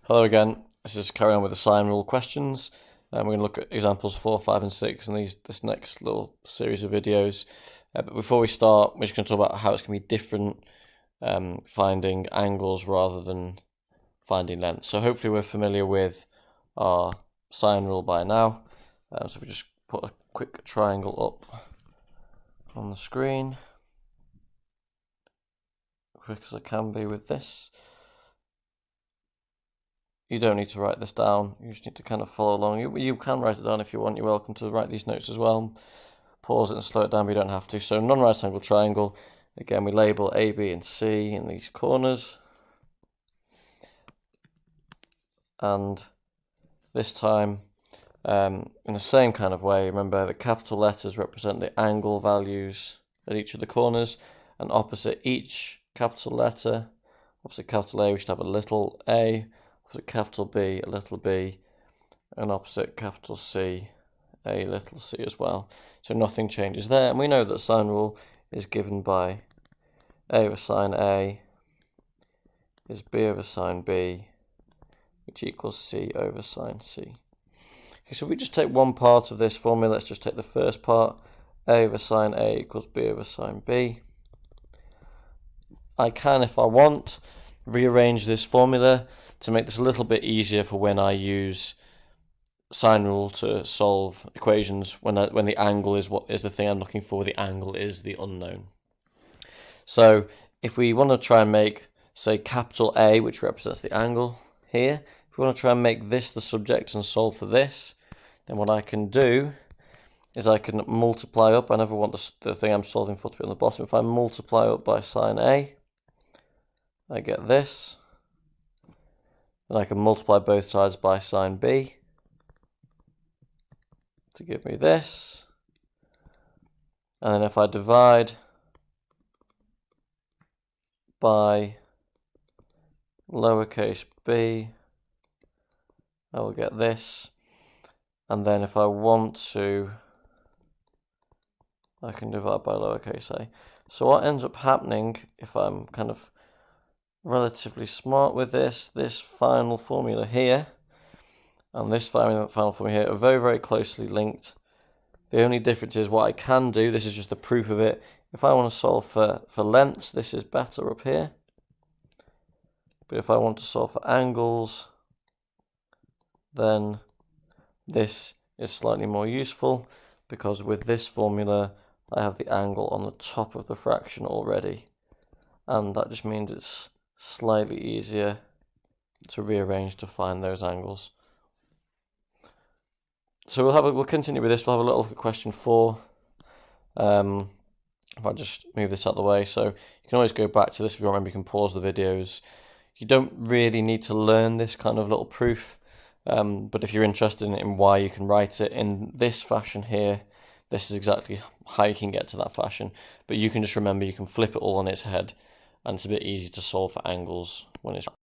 Hello again, this is carrying on with the sine rule questions. We're going to look at examples 4, 5 and 6 in this next little series of videos. But before we start, we're just going to talk about how it's going to be different finding angles rather than finding lengths. So hopefully we're familiar with our sine rule by now. So we just put a quick triangle up on the screen, quick as I can be with this. You don't need to write this down, you just need to kind of follow along. You can write it down if you want, you're welcome to write these notes as well. Pause it and slow it down, but you don't have to. So non-right angle triangle, again we label A, B and C in these corners. And this time, in the same kind of way, remember the capital letters represent the angle values at each of the corners, and opposite each capital letter, opposite capital A we should have a little a, opposite capital B, a little b, and opposite capital C, a little c as well. So nothing changes there, and we know that sine rule is given by A over sine A is B over sine B, which equals C over sine C. Okay, so if we just take one part of this formula, let's just take the first part, A over sine A equals B over sine B. I can, if I want, rearrange this formula to make this a little bit easier for when I use sine rule to solve equations when the angle is what is the thing I'm looking for, the angle is the unknown. So if we want to try and make, say, capital A, which represents the angle here, if we want to try and make this the subject and solve for this, then what I can do is I can multiply up. I never want the thing I'm solving for to be on the bottom. If I multiply up by sine A, I get this. Then I can multiply both sides by sine B to give me this. And then if I divide by lowercase b, I will get this. And then if I want to, I can divide by lowercase a. So what ends up happening, if I'm kind of relatively smart with this final formula here and this final formula here are very, very closely linked. The only difference is what I can do, this is just the proof of it. If I want to solve for lengths, this is better up here. But if I want to solve for angles, then this is slightly more useful, because with this formula, I have the angle on the top of the fraction already. And that just means it's slightly easier to rearrange to find those angles. So we'll continue with this. We'll have a little look at question 4. If I just move this out of the way, so you can always go back to this if you remember. You can pause the videos. You don't really need to learn this kind of little proof, but if you're interested in why, you can write it in this fashion here. This is exactly how you can get to that fashion, but you can just remember you can flip it all on its head, and it's a bit easy to solve for angles when it's